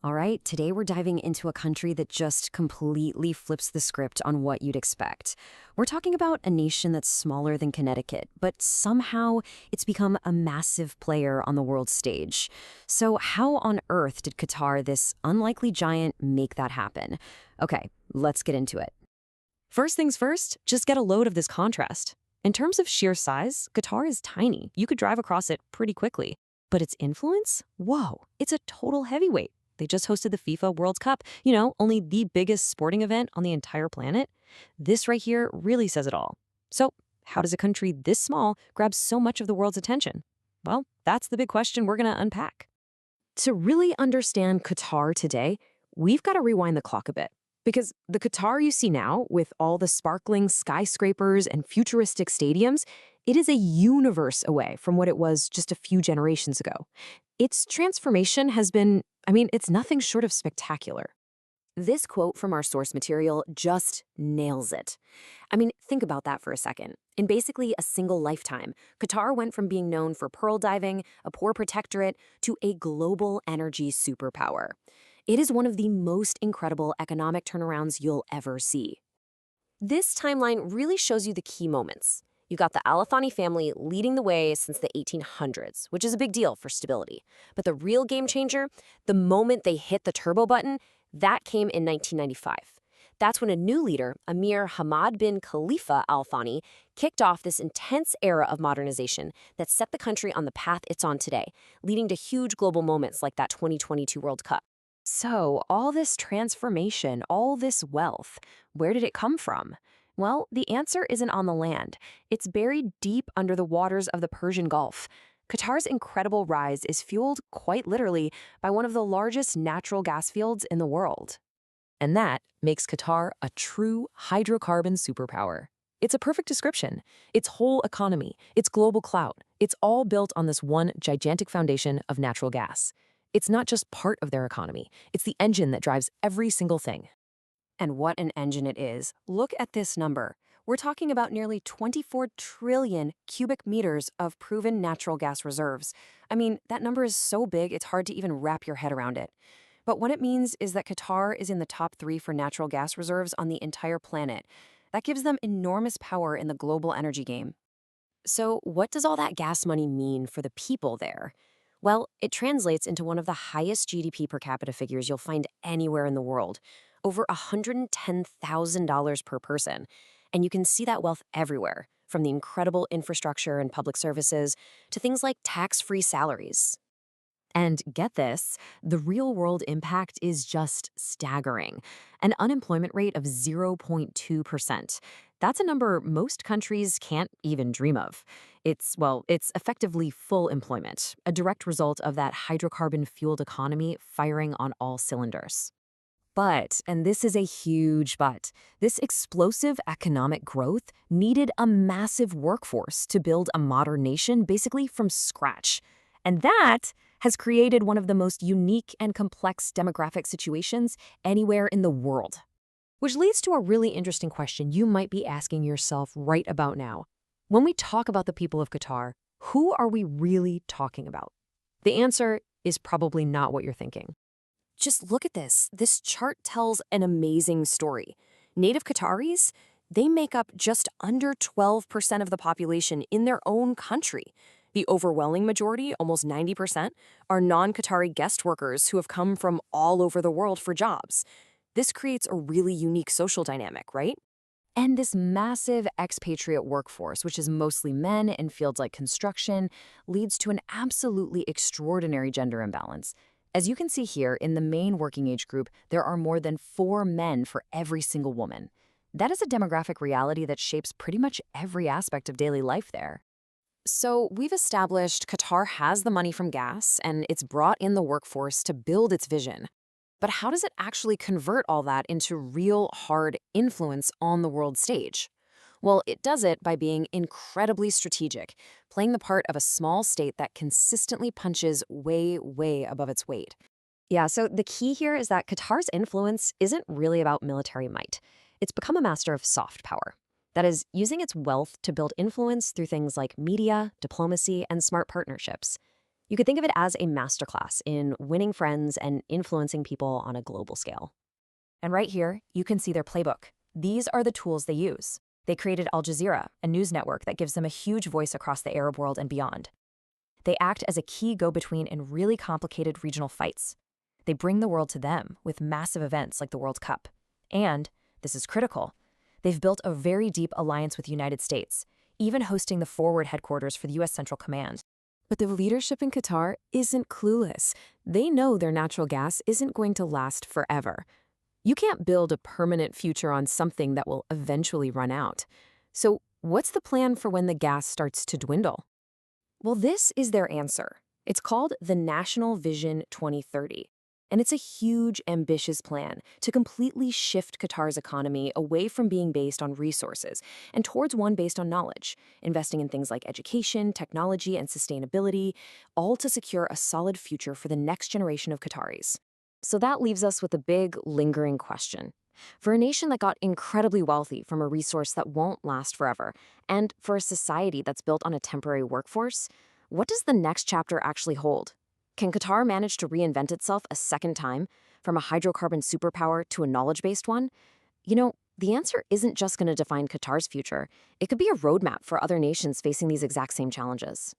All right, today we're diving into a country that just completely flips the script on what you'd expect. We're talking about a nation that's smaller than Connecticut, but somehow it's become a massive player on the world stage. So how on earth did Qatar, this unlikely giant, make that happen? Okay, let's get into it. First things first, just get a load of this contrast. In terms of sheer size, Qatar is tiny. You could drive across it pretty quickly. But its influence? Whoa, it's a total heavyweight. They just hosted the FIFA World Cup, only the biggest sporting event on the entire planet. This right here really says it all. So, how does a country this small grab so much of the world's attention? Well, that's the big question we're going to unpack. To really understand Qatar today, we've got to rewind the clock a bit. Because the Qatar you see now, with all the sparkling skyscrapers and futuristic stadiums, it is a universe away from what it was just a few generations ago. Its transformation has been, it's nothing short of spectacular. This quote from our source material just nails it. Think about that for a second. In basically a single lifetime, Qatar went from being known for pearl diving, a poor protectorate, to a global energy superpower. It is one of the most incredible economic turnarounds you'll ever see. This timeline really shows you the key moments. You got the Al Thani family leading the way since the 1800s, which is a big deal for stability. But the real game changer, the moment they hit the turbo button, that came in 1995. That's when a new leader, Emir Hamad bin Khalifa Al Thani, kicked off this intense era of modernization that set the country on the path it's on today, leading to huge global moments like that 2022 World Cup. So, all this transformation, all this wealth, where did it come from? Well, the answer isn't on the land. It's buried deep under the waters of the Persian Gulf. Qatar's incredible rise is fueled, quite literally, by one of the largest natural gas fields in the world. And that makes Qatar a true hydrocarbon superpower. It's a perfect description. Its whole economy, its global clout, it's all built on this one gigantic foundation of natural gas. It's not just part of their economy. It's the engine that drives every single thing. And what an engine it is. Look at this number. We're talking about nearly 24 trillion cubic meters of proven natural gas reserves. That number is so big it's hard to even wrap your head around it. But what it means is that Qatar is in the top 3 for natural gas reserves on the entire planet. That gives them enormous power in the global energy game. So what does all that gas money mean for the people there? Well, it translates into one of the highest GDP per capita figures you'll find anywhere in the world, over $110,000 per person. And you can see that wealth everywhere, from the incredible infrastructure and public services to things like tax-free salaries. And get this, the real-world impact is just staggering. An unemployment rate of 0.2%. That's a number most countries can't even dream of. It's effectively full employment, a direct result of that hydrocarbon-fueled economy firing on all cylinders. But, and this is a huge but, this explosive economic growth needed a massive workforce to build a modern nation basically from scratch. And that has created one of the most unique and complex demographic situations anywhere in the world. Which leads to a really interesting question you might be asking yourself right about now. When we talk about the people of Qatar, who are we really talking about? The answer is probably not what you're thinking. Just look at this. This chart tells an amazing story. Native Qataris, they make up just under 12% of the population in their own country. The overwhelming majority, almost 90%, are non-Qatari guest workers who have come from all over the world for jobs. This creates a really unique social dynamic, right? And this massive expatriate workforce, which is mostly men in fields like construction, leads to an absolutely extraordinary gender imbalance. As you can see here, in the main working age group, there are more than 4 men for every single woman. That is a demographic reality that shapes pretty much every aspect of daily life there. So we've established Qatar has the money from gas, and it's brought in the workforce to build its vision. But how does it actually convert all that into real, hard influence on the world stage? Well, it does it by being incredibly strategic, playing the part of a small state that consistently punches way, way above its weight. Yeah, so the key here is that Qatar's influence isn't really about military might. It's become a master of soft power. That is, using its wealth to build influence through things like media, diplomacy, and smart partnerships. You could think of it as a masterclass in winning friends and influencing people on a global scale. And right here, you can see their playbook. These are the tools they use. They created Al Jazeera, a news network that gives them a huge voice across the Arab world and beyond. They act as a key go-between in really complicated regional fights. They bring the world to them with massive events like the World Cup. And, this is critical, they've built a very deep alliance with the United States, even hosting the forward headquarters for the U.S. Central Command. But the leadership in Qatar isn't clueless. They know their natural gas isn't going to last forever. You can't build a permanent future on something that will eventually run out. So, what's the plan for when the gas starts to dwindle? Well, this is their answer. It's called the National Vision 2030. And it's a huge, ambitious plan to completely shift Qatar's economy away from being based on resources and towards one based on knowledge, investing in things like education, technology, and sustainability, all to secure a solid future for the next generation of Qataris. So that leaves us with a big, lingering question. For a nation that got incredibly wealthy from a resource that won't last forever, and for a society that's built on a temporary workforce, what does the next chapter actually hold? Can Qatar manage to reinvent itself a second time, from a hydrocarbon superpower to a knowledge-based one? The answer isn't just going to define Qatar's future. It could be a roadmap for other nations facing these exact same challenges.